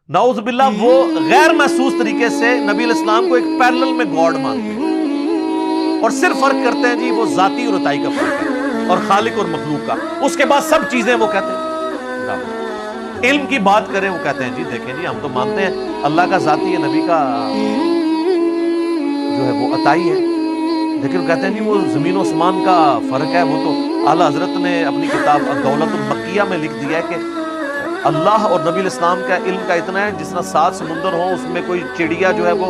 نعوذ باللہ وہ غیر محسوس طریقے سے نبی علیہ السلام کو ایک پیرلل میں گاڈ مانتے ہیں، اور صرف فرق کرتے ہیں جی وہ ذاتی اور عطائی کا فرق ہے، اور خالق اور مخلوق کا۔ اس کے بعد سب چیزیں وہ کہتے ہیں برابر۔ علم کی بات کریں وہ کہتے ہیں جی دیکھیں جی ہم تو مانتے ہیں اللہ کا ذاتی ہے، نبی کا جو ہے وہ عطائی ہے، لیکن کہتے ہیں جی وہ زمین و آسمان کا فرق ہے۔ وہ تو اعلیٰ حضرت نے اپنی کتاب الدولت المکیہ میں لکھ دیا ہے کہ اللہ اور نبی علیہ السلام کا علم کا اتنا ہے، جس طرح 7 سمندر ہوں اس میں کوئی چڑیا جو ہے وہ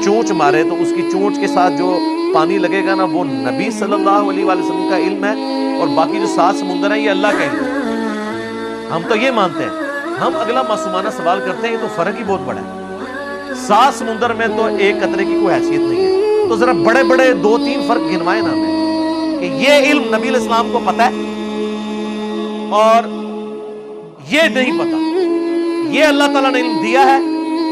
چونچ مارے تو اس کی چونچ کے ساتھ جو پانی لگے گا نا وہ نبی صلی اللہ علیہ وآلہ وسلم کا علم ہے، اور باقی جو 7 سمندر ہیں یہ اللہ کا علم ہے۔ ہم تو یہ مانتے ہیں۔ ہم اگلا معصومانہ سوال کرتے ہیں، یہ تو فرق ہی بہت بڑا ہے، 7 سمندر میں تو ایک قطرے کی کوئی حیثیت نہیں ہے، تو ذرا بڑے بڑے 2-3 فرق گنوائے نا ہمیں کہ یہ علم نبی علیہ السلام کو پتہ ہے اور یہ نہیں پتا، یہ اللہ تعالیٰ نے علم دیا ہے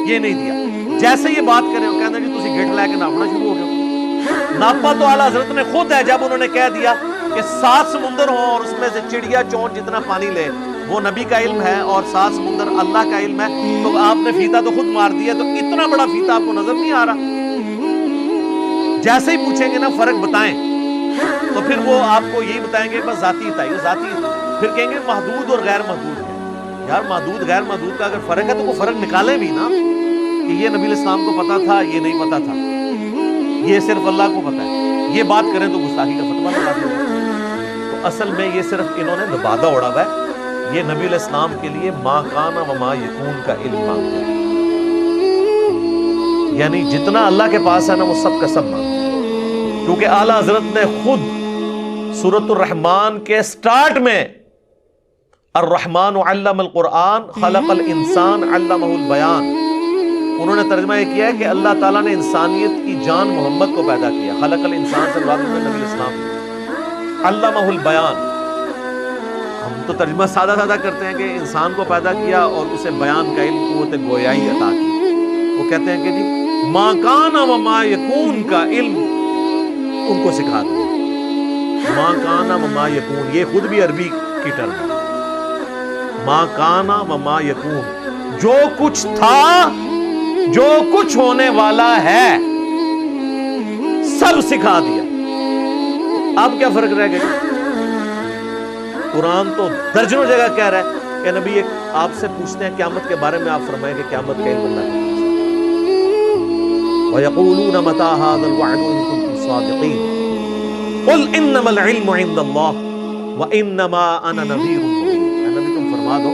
یہ نہیں دیا۔ جیسے یہ بات کریں وہ کہتے ہیں جی تسی گھٹ لے کے ناپنا شروع ہو گئے۔ ناپا تو اعلیٰ حضرت نے خود ہے، جب انہوں نے کہہ دیا کہ 7 سمندر ہوں اور اس میں سے چڑیا چونچ جتنا پانی لے وہ نبی کا علم ہے اور 7 سمندر اللہ کا علم ہے، تو آپ نے فیتا تو خود مار دیا، تو اتنا بڑا فیتا آپ کو نظر نہیں آ رہا؟ جیسے ہی پوچھیں گے نا فرق بتائیں تو پھر وہ آپ کو یہی بتائیں گے بس ذاتی عطائی، ذاتی، پھر کہیں گے محدود اور غیر محدود ہے۔ یار محدود غیر محدود کا اگر فرق ہے تو وہ فرق نکالیں بھی نا، کہ یہ نبی علیہ السلام کو پتا تھا یہ نہیں پتا تھا، یہ صرف اللہ کو پتا ہے، یہ بات کریں تو گستاخی کا فتویٰ لگا دیں۔ تو اصل میں یہ صرف انہوں نے لبادہ اڑا ہوا ہے، یہ نبی علیہ السلام کے لیے ما کان و ما یکون کا علم مانگتے ہیں، یعنی جتنا اللہ کے پاس ہے نا وہ سب کا سب مانگتے ہیں، کیونکہ اعلیٰ حضرت نے خود سورۃ الرحمن کے سٹارٹ میں الرحمن علم القرآن خلق الانسان علمہ البیان، انہوں نے ترجمہ یہ کیا ہے کہ اللہ تعالیٰ نے انسانیت کی جان محمد کو پیدا کیا، خلق الانسان سے مراد نبی علیہ السلام، علمہ البیان۔ ہم تو ترجمہ سادہ سادہ کرتے ہیں کہ انسان کو پیدا کیا اور اسے بیان کا علم، قوت گویائی عطا کی۔ وہ کہتے ہیں کہ جی ما کان و ما یکون کا علم ان کو سکھا دیا۔ ما کان و ما یکون یہ خود بھی عربی کی ٹرم ہے، ما کانا و ما یکون، جو کچھ تھا جو کچھ ہونے والا ہے سب سکھا دیا۔ اب کیا فرق رہ گیا؟ قرآن تو درجنوں جگہ کہہ رہا ہے کہ نبی ایک آپ سے پوچھتے ہیں قیامت کے بارے میں، آپ فرمائیں کہ قیامت کا علم اللہ کے پاس ہے۔ وَيَقُولُونَ مَتَىٰ هَٰذَا الْوَعْدُ إِن كُنتُمْ صَادِقِينَ قُلْ إِنَّمَا الْعِلْمُ عِندَ اللَّهِ وَإِنَّمَا أَنَا نَذِيرٌ مُّبِينٌ۔ اے نبی تم فرما دو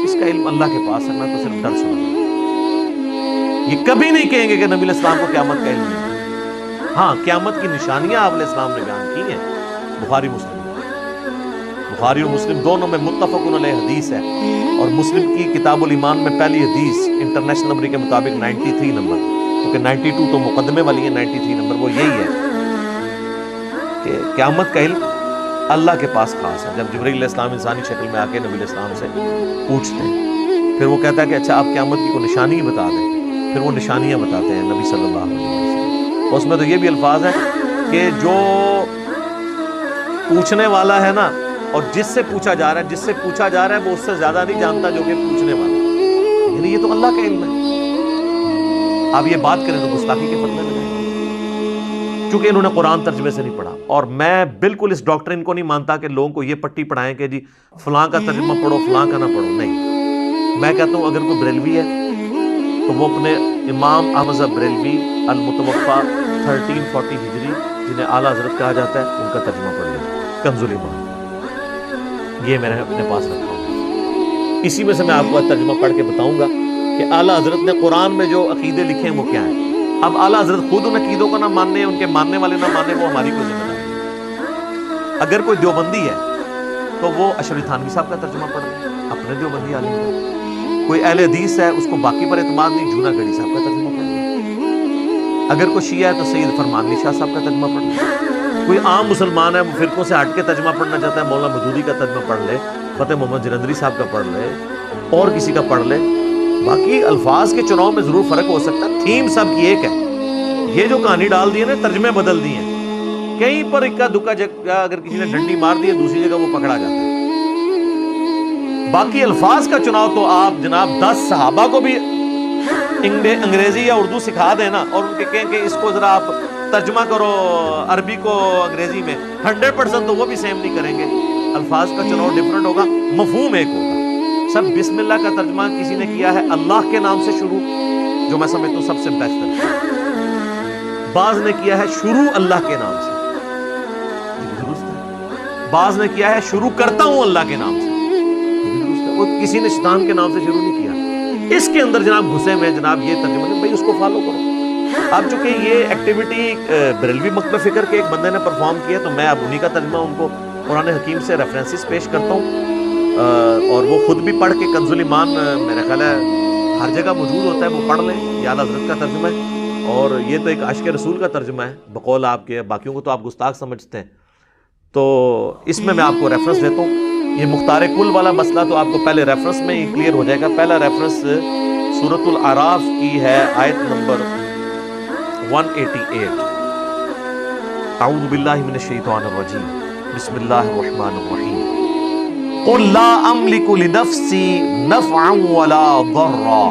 اس کا علم اللہ کے پاس ہے، میں تو صرف ڈر سنا۔ یہ کبھی نہیں کہیں گے کہ نبی علیہ السلام کو قیامت کا علم نہیں۔ ہاں قیامت کی نشانیاں آپ علیہ السلام نے بیان کی ہیں، بخاری اور مسلم دونوں میں متفق علیہ حدیث ہے، اور مسلم کی کتاب الایمان میں پہلی حدیث انٹرنیشنل نمبر کے مطابق 93 نمبر، کیونکہ 92 تو مقدمے والی ہے، 93 نمبر وہ یہی ہے کہ قیامت کا علم اللہ کے پاس خاص ہے۔ جب جبرائیل علیہ السلام انسانی شکل میں آ کے نبی علیہ السلام سے پوچھتے ہیں، پھر وہ کہتا ہے کہ اچھا آپ قیامت کی کوئی نشانی بتا دیں، پھر وہ نشانیاں بتاتے ہیں نبی صلی اللہ علیہ وسلم۔ اس میں تو یہ بھی الفاظ ہیں کہ جو پوچھنے والا ہے نا اور جس سے پوچھا جا رہا ہے وہ اس سے زیادہ نہیں جانتا جو کہ پوچھنے والا ہے، یعنی یہ تو اللہ کا علم ہے۔ آپ یہ بات کریں تو گستاخی کے فتوے لگائیں، چونکہ انہوں نے قرآن ترجمے سے نہیں پڑھا، اور میں بالکل اس ڈاکٹرن کو نہیں مانتا کہ لوگوں کو یہ پٹی پڑھائیں کہ جی فلاں کا ترجمہ پڑھو فلاں کا نہ پڑھو، نہیں۔ میں کہتا ہوں اگر کوئی بریلوی ہے تو وہ اپنے امام احمد بریلوی المتوفا 1340 ہجری جنہیں اعلیٰ حضرت کہا جاتا ہے ان کا ترجمہ پڑھ لیں، کنز الایمان، یہ میں نے اپنے پاس رکھا ہوں، اسی میں سے میں آپ کو ترجمہ پڑھ کے بتاؤں گا کہ اعلیٰ حضرت نے قرآن میں جو عقیدے لکھے ہیں وہ کیا ہیں۔ اب اعلیٰ حضرت خود ان عقیدوں کو نہ ماننے، ان کے ماننے والے نہ ماننے، وہ ہماری کوئی ذمہ داری نہیں۔ اگر کوئی دیوبندی ہے تو وہ اشرف تھانوی صاحب کا ترجمہ پڑھ لیں، اپنے دیوبندی عالم کا۔ کوئی اہل حدیث ہے اس کو باقی پر اعتماد نہیں، جونا گڑھی صاحب کا ترجمہ پڑھ لیں۔ اگر کوئی شیعہ ہے تو سید فرمان علی شاہ صاحب کا ترجمہ پڑھ لیں۔ کوئی عام مسلمان ہے وہ فرقوں سے ہٹ کے ترجمہ پڑھنا چاہتا ہے، مولانا مودودی کا ترجمہ پڑھ لے، فتح محمد جلندری صاحب کا پڑھ لے، اور کسی کا پڑھ لے۔ باقی الفاظ کے چناؤ میں ضرور فرق ہو سکتا ہے، تھیم سب کی ایک ہے۔ یہ جو کہانی ڈال دی ہے نا، ترجمے بدل دیے ہیں، کہیں پر اکا دکا جگہ اگر کسی نے ڈنڈی مار دی ہے دوسری جگہ وہ پکڑا جاتا ہے۔ باقی الفاظ کا چناؤ تو آپ جناب 10 صحابہ کو بھی انگریزی یا اردو سکھا دیں نا اور ان کے کہیں کہ اس کو ذرا آپ ترجمہ کرو عربی کو انگریزی میں، 100% تو وہ بھی سیم نہیں کریں گے، الفاظ کا چلاؤ ڈفرنٹ ہوگا، مفہوم ایک ہوگا۔ سب بسم اللہ کا ترجمہ کسی نے کیا ہے اللہ کے نام سے شروع، جو میں سمجھتا ہوں سب سے بہتر، بعض نے کیا ہے شروع اللہ کے نام سے، درست ہے، بعض نے کیا ہے شروع کرتا ہوں اللہ کے نام سے، درست ہے، وہ کسی نے شیطان کے نام سے شروع نہیں کیا، اس کے اندر جناب گھسے میں جناب یہ ترجمہ نہیں، بھائی اس کو فالو کرو۔ اب چونکہ یہ ایکٹیویٹی بریلوی مکتبہ فکر کے ایک بندے نے پرفارم کیا تو میں اب انہی کا ترجمہ ان کو قرآن حکیم سے ریفرنسز پیش کرتا ہوں، اور وہ خود بھی پڑھ کے کنز الایمان میرا خیال ہے ہر جگہ موجود ہوتا ہے، وہ پڑھ لیں، یہ اعلیٰ حضرت کا ترجمہ ہے، اور یہ تو ایک عاشق رسول کا ترجمہ ہے بقول آپ کے، باقیوں کو تو آپ گستاخ سمجھتے ہیں، تو اس میں آپ کو ریفرنس دیتا ہوں۔ یہ مختار کل والا مسئلہ تو آپ کو پہلے ریفرنس میں ہی کلیئر ہو جائے گا۔ پہلا ریفرنس سورۃ الاعراف کی ہے، آیت نمبر 188۔ اعوذ باللہ من الشیطان الرجیم، بسم اللہ الرحمن الرحیم۔ قل لا املک لنفسی نفعا ولا ضرا،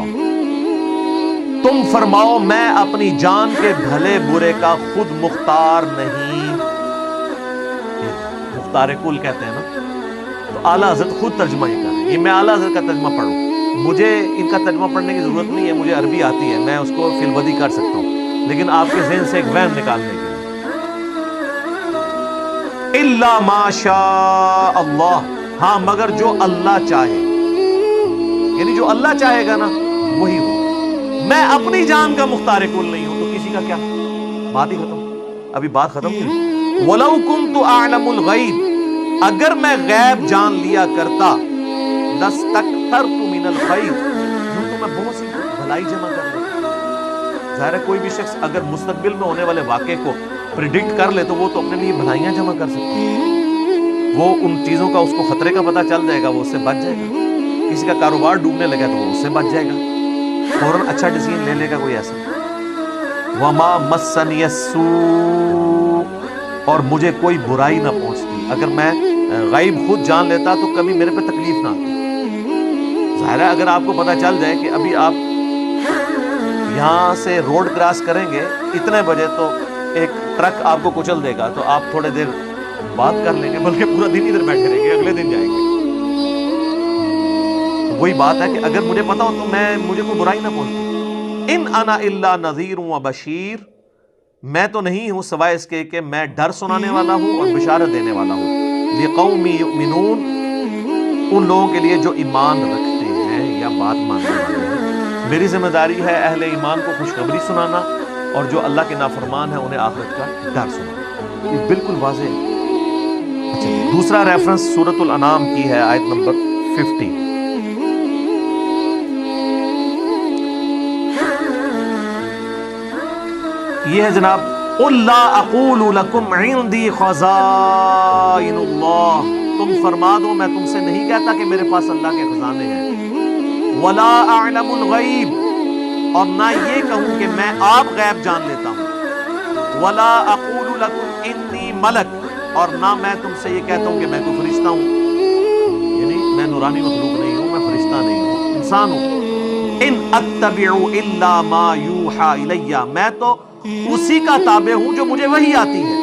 تم فرماؤ میں اپنی جان کے بھلے برے کا خود مختار نہیں، مختار کل کہتے ہیں نا، تو اعلیٰ حضرت خود ترجمہ ہی کر رہے ہیں، یہ میں اعلیٰ حضرت کا ترجمہ پڑھوں، مجھے ان کا ترجمہ پڑھنے کی ضرورت نہیں ہے، مجھے عربی آتی ہے، میں اس کو فی البدی کر سکتا ہوں، لیکن آپ کے ذہن سے ایک وہم نکالنے کے لیے، الا ما شاء اللہ، ہاں مگر جو اللہ چاہے، یعنی جو اللہ چاہے گا نا وہی ہو، میں اپنی جان کا مختار کل نہیں ہوں، تو کسی کا کیا، بات ہی ختم، ابھی بات ختم نہیں۔ وَلَوْ كُنْتُ أَعْلَمُ الْغَيْبِ، اگر میں غیب جان لیا کرتا، لَاسْتَكْثَرْتُ مِنَ الْخَيْرِ، یوں تو میں بہت سی بھلائی جمع کر لیتا۔ ظاہر ہے کوئی بھی شخص اگر مستقبل میں ہونے والے واقعے کو پریڈکٹ کر لے تو وہ تو اپنے لیے بھلائیاں جمع کر سکتا ہے، وہ ان چیزوں کا اس کو خطرے کا پتہ چل جائے گا، وہ اس سے بچ جائے گا، کسی کا کاروبار ڈوبنے لگا تو وہ اس سے بچ جائے گا، فوراً اچھا ڈیسیژن لے لے گا کوئی ایسا۔ وَمَا مَسَّنِيَ السُّوءُ، اور مجھے کوئی برائی نہ پہنچتی، اگر میں غیب خود جان لیتا تو کبھی میرے پہ تکلیف نہ آتی۔ ظاہر ہے اگر آپ کو پتہ چل جائے کہ ابھی آپ یہاں سے روڈ کراس کریں گے اتنے بجے تو ایک ٹرک آپ کو کچل دے گا، تو آپ تھوڑے دیر بات کر لیں گے، بلکہ پورا دن ادھر بیٹھے رہیں گے، اگلے دن جائیں گے۔ تو وہی بات ہے کہ اگر مجھے پتا ہو تو مجھے کوئی برائی نہ پہنچتی۔ ان انا الا نذیر و بشیر، میں تو نہیں ہوں سوائے اس کے کہ میں ڈر سنانے والا ہوں اور بشارت دینے والا ہوں، لقوم یؤمنون، ان لوگوں کے لیے جو ایمان رکھتے ہیں یا بات ماننے والے ہیں۔ میری ذمہ داری ہے اہل ایمان کو خوشخبری سنانا، اور جو اللہ کے نافرمان ہیں انہیں آخرت کا ڈر سنانا، یہ بالکل واضح ہے۔ اچھا، دوسرا ریفرنس سورۃ الانعام کی ہے، آیت نمبر 50۔ یہ ہے جناب، قُلْ لَا أَقُولُ لَكُمْ عِنْدِي خَزَائِنُ اللَّهِ، تم فرما دو میں تم سے نہیں کہتا کہ میرے پاس اللہ کے خزانے ہیں، وَلَا أَعْلَمُ الْغَيْبِ، اور نہ یہ کہوں کہ میں آپ غیب جان لیتا ہوں، وَلَا أَقُولُ لَكُمْ إِنِّي مَلَكٌ، اور نہ میں تم سے یہ کہتا ہوں کہ میں کوئی فرشتہ ہوں، یعنی میں نورانی مخلوق نہیں ہوں، میں فرشتہ نہیں ہوں، انسان ہوں۔ إِنْ أَتَّبِعُ إِلَّا مَا يُوحَى إِلَيَّ، میں تو اسی کا تابع ہوں جو مجھے وحی آتی ہے۔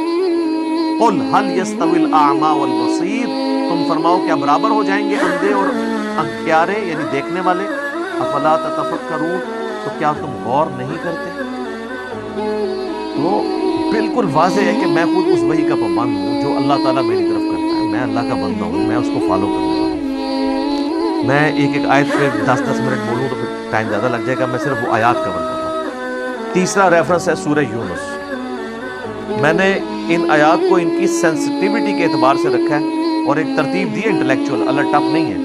قُلْ هَلْ يَسْتَوِي الْأَعْمَى وَالْبَصِيرُ، تم فرماؤ کیا برابر ہو جائیں گے اندھے اور اندھیارے یعنی دیکھنے والے؟ افلا تتفکرون، تو کیا تم غور نہیں کرتے؟ تو بالکل واضح ہے کہ میں خود اس وحی کا پابند ہوں جو اللہ تعالیٰ میری طرف کرتا ہے، میں اللہ کا بندہ ہوں، میں اس کو فالو کرنے والا ہوں۔ میں ایک ایک آیت پہ 10-10 منٹ بولوں تو پھر ٹائم زیادہ لگ جائے گا، میں صرف وہ آیات کور کر رہا ہوں۔ تیسرا ریفرنس ہے سورہ یونس، میں نے ان آیات کو ان کی سینسٹیوٹی کے اعتبار سے رکھا ہے اور ایک ترتیب دی ہے انٹلیکچوئل، اللہ ٹف نہیں ہے۔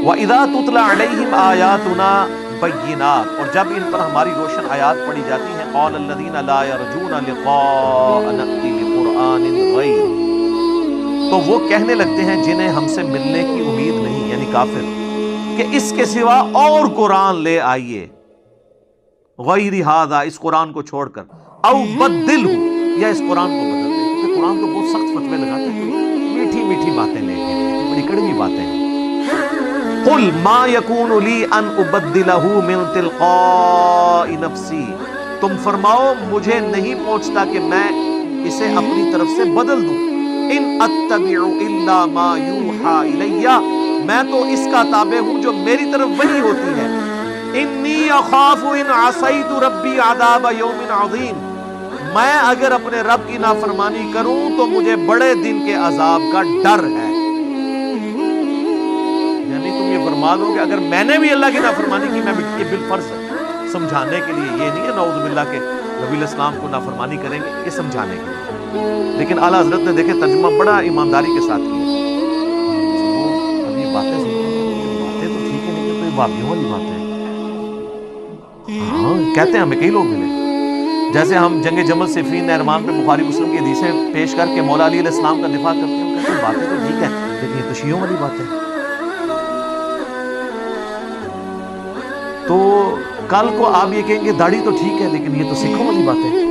وَإِذَا تُتْلَى عَلَيْهِمْ آيَاتُنَا بَيِّنَاتٍ، اور جب ان پر ہماری روشن آیات پڑھی جاتی ہیں، قَالَ الَّذِينَ لَا يَرْجُونَ لِقَاءَنَا نَأْتِ بِقُرْآنٍ غَيْرِهِ، تو وہ کہنے لگتے ہیں جنہیں ہم سے ملنے کی امید نہیں، یعنی کافر، کہ اس کے سوا اور قرآن لے آئیے، غیر ھذا، اس قرآن کو چھوڑ کر، او بدلہ، یا اس قرآن کو بدل دے، کیونکہ قرآن تو بہت سخت فتوے لگاتے ہیں، میٹھی میٹھی باتیں لے کے، بڑی کڑوی باتیں ہیں۔ قل ما یکون لی ان ابدلہ من تلقاء نفسی، تم فرماؤ مجھے نہیں پہنچتا کہ میں اسے اپنی طرف سے بدل دوں، ان اتبع الا ما یوحى الی، میں تو اس کا تابع ہوں جو میری طرف وحی ہوتی ہے، انی اخاف ان عصیت ربی عذاب یوم عظیم، میں اگر اپنے رب کی نافرمانی کروں تو مجھے بڑے دن کے عذاب کا ڈر ہے۔ یعنی تم یہ فرما دو کہ اگر میں نے بھی اللہ کی نافرمانی کی، میں یہ بالفرض ہے سمجھانے کے لیے، یہ نہیں ہے نعوذ باللہ کہ نبی علیہ السلام کو نافرمانی کریں گے، یہ سمجھانے کے لیے۔ لیکن اعلیٰ حضرت نے دیکھے ترجمہ بڑا ایمانداری کے ساتھ کیا۔ اب یہ باتیں باتیں تو ٹھیک ہے، لیکن تو یہ وابیوں والی باتیں ہیں۔ ہاں کہتے ہیں، ہمیں کئی لوگ ملے جیسے ہم جنگ جمل صفین نہروان پہ بخاری مسلم کی حدیثیں پیش کر کے مولا علی علیہ السلام کا دفاع کرتے ہیں، کہتے ہیں باتیں تو ٹھیک ہیں لیکن یہ تو شیعوں والی باتیں ہیں۔ تو کل کو آپ یہ کہیں گے داڑھی تو ٹھیک ہے لیکن یہ تو سکھوں والی باتیں ہیں۔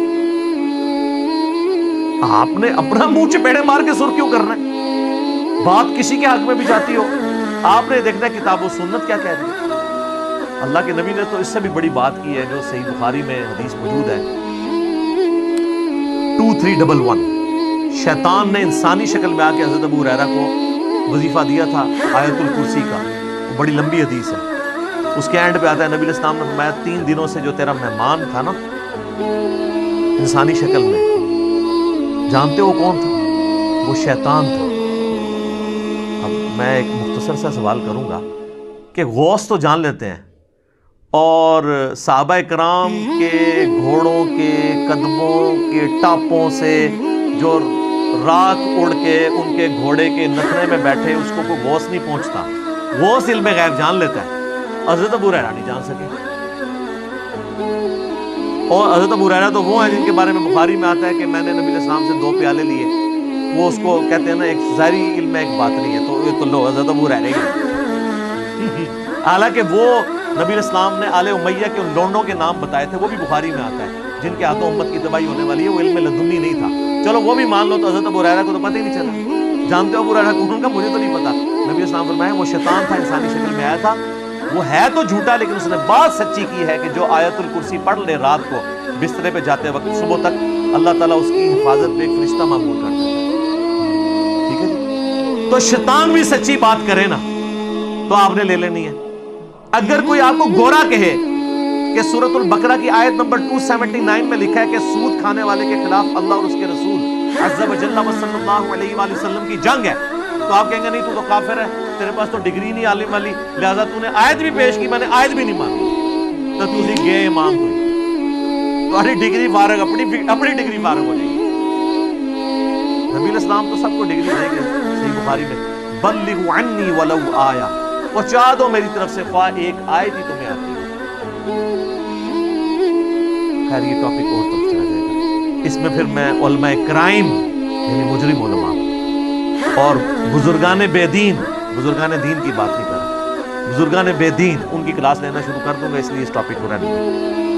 آپ نے اپنا منہ چپیڑے مار کے سر کیوں کرنا ہے؟ بات کسی کے حق میں بھی جاتی ہو، آپ نے دیکھنا ہے کتاب و سنت کیا کہہ رہی ہے۔ اللہ کے نبی نے تو اس سے بھی بڑی بات کی ہے جو صحیح بخاری میں حدیث موجود ہے 2311، شیطان نے انسانی شکل میں آ کے حضرت ابو ہریرہ کو وظیفہ دیا تھا آیت الکرسی کا، وہ بڑی لمبی حدیث ہے۔ اس کے اینڈ پہ آتا ہے نبی علیہ السلام نے فرمایا 3 دنوں سے جو تیرا مہمان تھا نا انسانی شکل میں، جانتے ہو کون تھا؟ وہ شیطان تھا۔ اب میں ایک مختصر سا سوال کروں گا کہ غوث تو جان لیتے ہیں، اور صحابہ کرام کے گھوڑوں کے قدموں کے ٹاپوں سے جو راکھ اڑ کے ان کے گھوڑے کے نتھرے میں بیٹھے اس کو کوئی غوث نہیں پہنچتا، غوث علم غیب جان لیتا ہے، حضرت ابو ہریرہ نہیں جان سکے۔ اور حضرت ابو ہریرہ تو وہ ہیں جن کے بارے میں بخاری میں آتا ہے کہ میں نے نبی علیہ السلام سے 2 پیالے لیے، وہ اس کو کہتے ہیں نا ایک ظاہری علم میں ایک بات نہیں ہے، تو یہ تو لو حضرت ابو ہریرہ ہی حالانکہ وہ نبی علیہ السلام نے آل امیہ کے ان لونڈوں کے نام بتائے تھے، وہ بھی بخاری میں آتا ہے جن کے ہاتھوں امت کی تباہی ہونے والی ہے، وہ علم لدنی نہیں تھا، چلو وہ بھی مان لو، تو حضرت ابو ہریرہ کو تو پتہ ہی نہیں چلا۔ جانتے ہو ابو ہریرہ کون کا؟ مجھے تو نہیں پتا۔ نبی علیہ السلام فرمایا وہ شیطان تھا، انسانی شکل میں آیا تھا، وہ ہے تو جھوٹا لیکن اس نے بات سچی کی ہے کہ جو آیت الکرسی پڑھ لے رات کو بسترے پہ جاتے وقت صبح تک، اللہ تعالیٰ اس کی حفاظت پہ ایک فرشتہ معمول کر دیتا ہے۔ ٹھیک ہے جی؟ تو شیطان بھی سچی بات کرے نا تو آپ نے لے لینی ہے۔ اگر کوئی آپ کو گورا کہے کہ سورۃ البقرہ کی آیت نمبر 279 میں لکھا ہے کہ سود کھانے والے کے خلاف اللہ اور اس کے رسول عز و جل و صلی اللہ علیہ وآلہ وسلم کی جنگ ہے، تو آپ کہیں گے نہیں تو کافر ہے، تیرے پاس تو ڈگری نہیں عالم والی، لہذا تو نے آیت بھی پیش کی، میں نے آیت بھی نہیں مانی، تو تسی گئے امام تو تمہاری ڈگری فارغ، اپنی ڈگری فارغ ہو جائے گی۔ نبی علیہ السلام تو سب کو ڈگری دیں گے، صحیح بخاری میں بلغوا عنی ولو آیا، پہنچا دو میری طرف سے خواہ ایک آیت ہی تمہیں آتی ہے۔ خیر یہ ٹاپک اور طرف چلا جائے گا، اس میں پھر میں علماء کرائم یعنی مجرم علماء اور بزرگان بے دین، بزرگان دین کی بات نہیں کر رہا، بزرگان بے دین ان کی کلاس لینا شروع کر دوں گا، اس لیے اس ٹاپک کو رہنے دیں۔